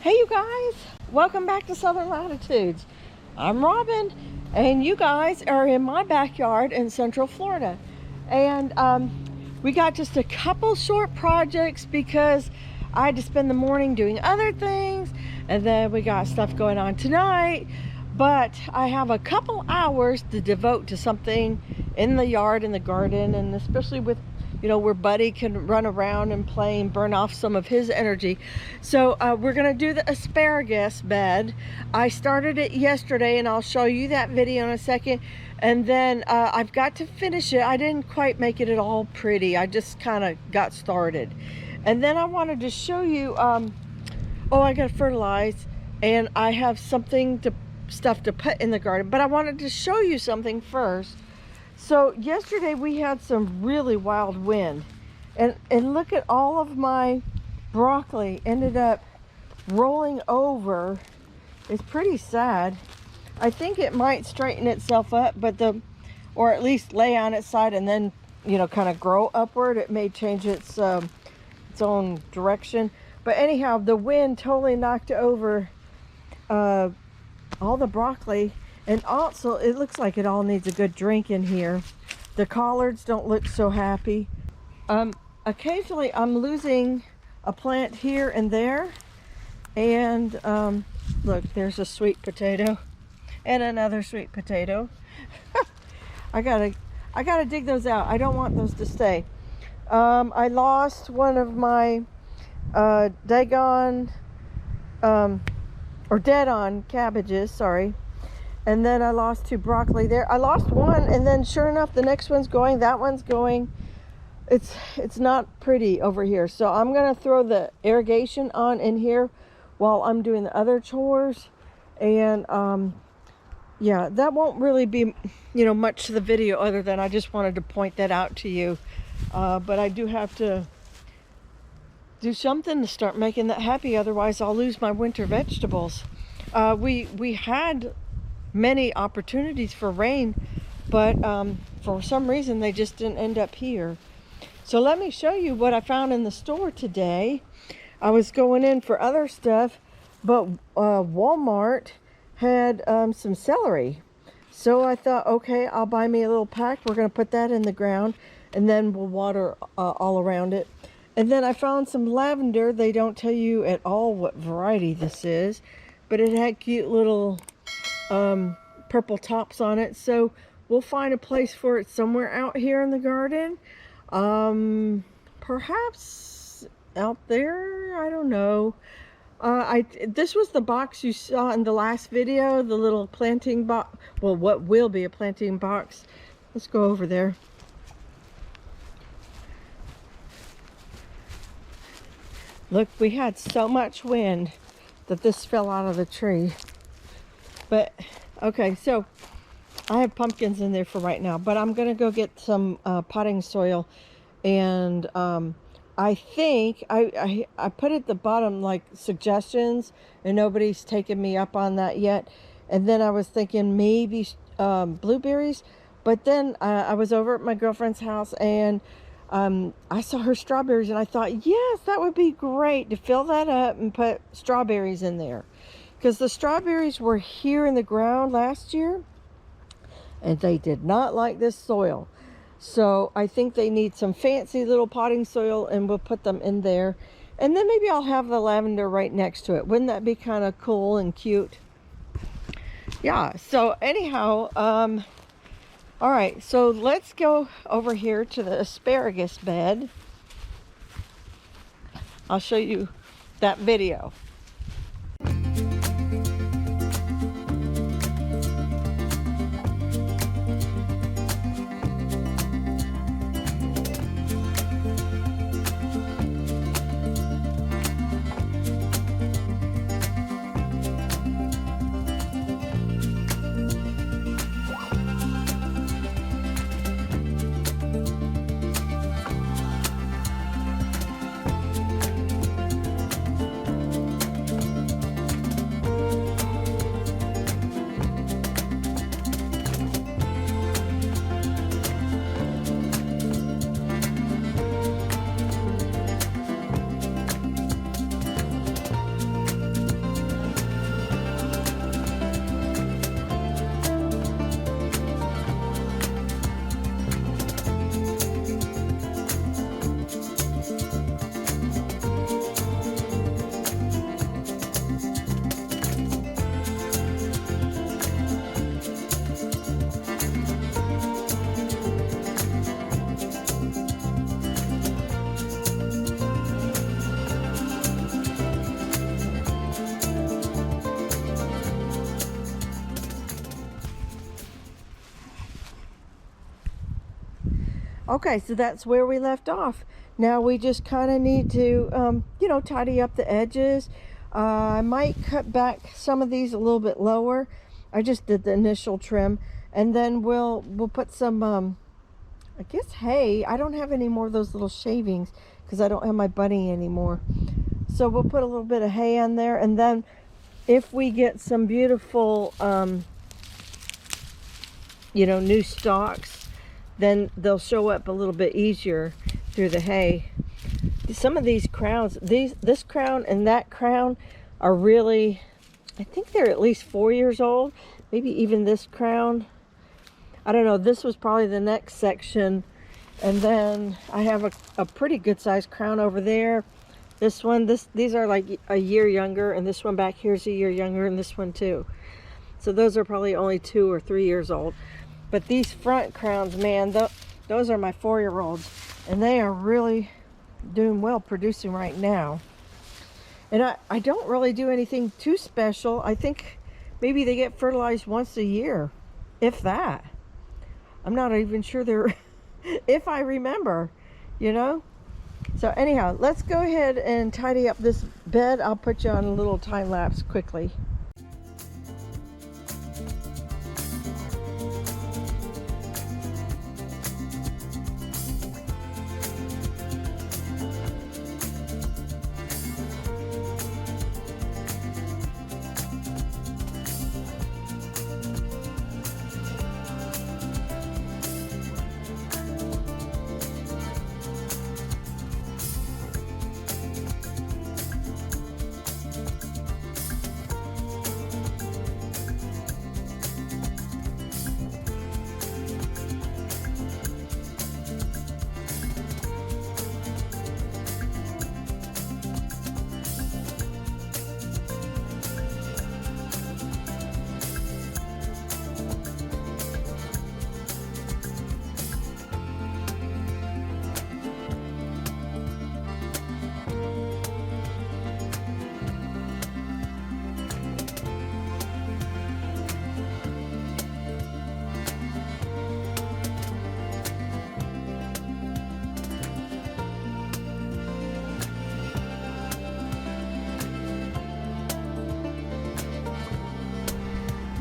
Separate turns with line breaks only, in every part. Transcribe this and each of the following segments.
Hey you guys, welcome back to Southern Latitudes. I'm Robin and you guys are in my backyard in Central Florida. And we got just a couple short projects because I had to spend the morning doing other things, and then we got stuff going on tonight. But I have a couple hours to devote to something in the yard, in the garden, and especially with, you know, where Buddy can run around and play and burn off some of his energy. So we're gonna do the asparagus bed. I started it yesterday and I'll show you that video in a second. And then I've got to finish it. I didn't quite make it at all pretty. I just kind of got started. And then I wanted to show you, oh, I gotta fertilize, and I have stuff to put in the garden, but I wanted to show you something first. So yesterday we had some really wild wind, and look at all of my broccoli ended up rolling over. It's pretty sad. I think it might straighten itself up, but or at least lay on its side and then, you know, kind of grow upward. It may change its own direction. But anyhow, the wind totally knocked over all the broccoli. And also, it looks like it all needs a good drink in here. The collards don't look so happy. Occasionally, I'm losing a plant here and there. And look, there's a sweet potato and another sweet potato. I gotta dig those out. I don't want those to stay. I lost one of my dead on cabbages. Sorry. And then I lost 2 broccoli there. I lost one, and then sure enough, the next one's going, that one's going. It's not pretty over here. So I'm gonna throw the irrigation on in here while I'm doing the other chores. And yeah, that won't really be, you know, much to the video other than I just wanted to point that out to you. But I do have to do something to start making that happy, otherwise I'll lose my winter vegetables. We had many opportunities for rain, but for some reason they just didn't end up here. So let me show you what I found in the store today. I was going in for other stuff, but Walmart had some celery. So I thought, okay, I'll buy me a little pack. We're going to put that in the ground, and then we'll water all around it. And then I found some lavender. They don't tell you at all what variety this is, but it had cute little purple tops on it. So we'll find a place for it somewhere out here in the garden. Perhaps out there, I don't know. This was the box you saw in the last video, the little planting box. Well, what will be a planting box. Let's go over there. Look, we had so much wind that this fell out of the tree. But okay, so I have pumpkins in there for right now, but I'm gonna go get some potting soil. And I think I put at the bottom like suggestions, and nobody's taken me up on that yet. And then I was thinking maybe blueberries, but then I was over at my girlfriend's house, and I saw her strawberries, and I thought, yes, that would be great to fill that up and put strawberries in there. Because the strawberries were here in the ground last year, and they did not like this soil. So I think they need some fancy little potting soil, and we'll put them in there. And then maybe I'll have the lavender right next to it. Wouldn't that be kind of cool and cute? Yeah, so anyhow, all right, so let's go over here to the asparagus bed. I'll show you that video. Okay, so that's where we left off. Now we just kind of need to, you know, tidy up the edges. I might cut back some of these a little bit lower. I just did the initial trim, and then we'll put some, I guess, hay. I don't have any more of those little shavings because I don't have my bunny anymore. So we'll put a little bit of hay on there, and then if we get some beautiful, you know, new stalks, then they'll show up a little bit easier through the hay. Some of these crowns, this crown and that crown are really, I think they're at least 4 years old. Maybe even this crown. I don't know. This was probably the next section. And then I have a pretty good sized crown over there. This one, these are like a year younger, and this one back here is a year younger, and this one too. So those are probably only 2 or 3 years old. But these front crowns, man, those are my 4-year-olds, and they are really doing well, producing right now. And I don't really do anything too special. I think maybe they get fertilized once a year, if that. I'm not even sure they're, if I remember, you know. So anyhow, let's go ahead and tidy up this bed. I'll put you on a little time lapse quickly.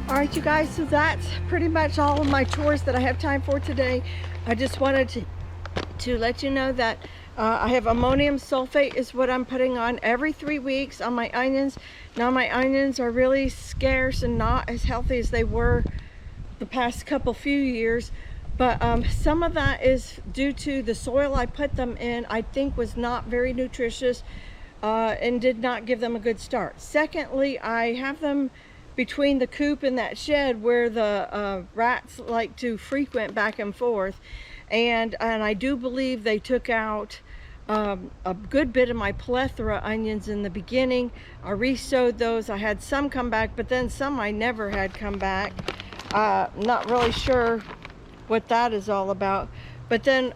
All right, you guys, so that's pretty much all of my chores that I have time for today. I just wanted to let you know that I have ammonium sulfate is what I'm putting on every 3 weeks on my onions. Now my onions are really scarce and not as healthy as they were the past few years, but some of that is due to the soil I put them in. I think was not very nutritious and did not give them a good start. Secondly, I have them between the coop and that shed where the rats like to frequent back and forth, and I do believe they took out a good bit of my plethora onions in the beginning. I re-sowed those. I had some come back, but then some I never had come back. Not really sure what that is all about. But then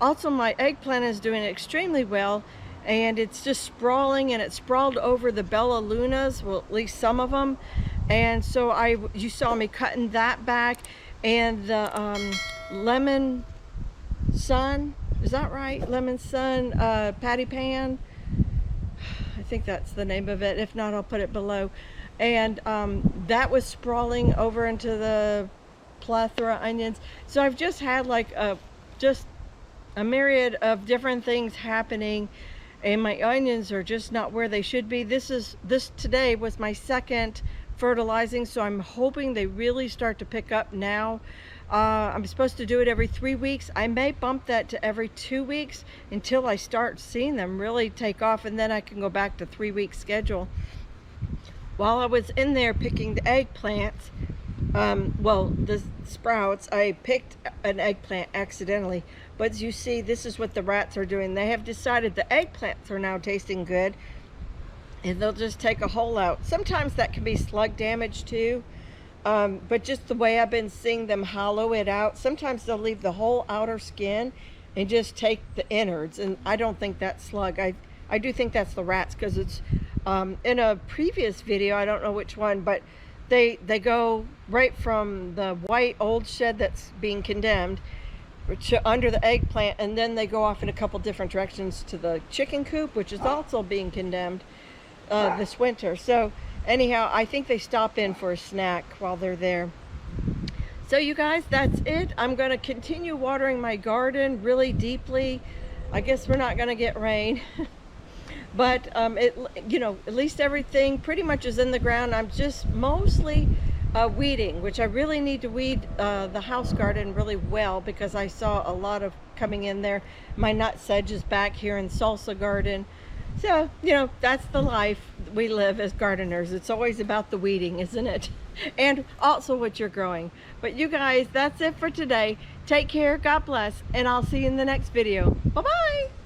also my eggplant is doing extremely well, and it's just sprawling, and it sprawled over the Bella Lunas, well, at least some of them. And so you saw me cutting that back, and the Lemon Sun, is that right? Lemon Sun patty pan, I think that's the name of it. If not, I'll put it below. And that was sprawling over into the plethora onions. So I've just had like just a myriad of different things happening, and my onions are just not where they should be. This today was my second fertilizing, so I'm hoping they really start to pick up now. I'm supposed to do it every 3 weeks. I may bump that to every 2 weeks until I start seeing them really take off, and then I can go back to 3-week schedule. While I was in there picking the eggplants, well, the sprouts, I picked an eggplant accidentally, but as you see, this is what the rats are doing. They have decided the eggplants are now tasting good, and they'll just take a hole out. Sometimes that can be slug damage too, but just the way I've been seeing them hollow it out, sometimes they'll leave the whole outer skin and just take the innards, and I don't think that's slug. I do think that's the rats, because it's in a previous video, I don't know which one, but they go right from the white old shed that's being condemned, under the eggplant, and then they go off in a couple different directions to the chicken coop, which is also being condemned this winter. So anyhow, I think they stop in for a snack while they're there. So you guys, that's it. I'm going to continue watering my garden really deeply. I guess we're not going to get rain. But you know, at least everything pretty much is in the ground. I'm just mostly weeding, which I really need to weed the house garden really well, because I saw a lot of coming in there. My nut sedge is back here in salsa garden. So, you know, that's the life we live as gardeners. It's always about the weeding, isn't it? And also what you're growing. But you guys, that's it for today. Take care, God bless, and I'll see you in the next video. Bye-bye.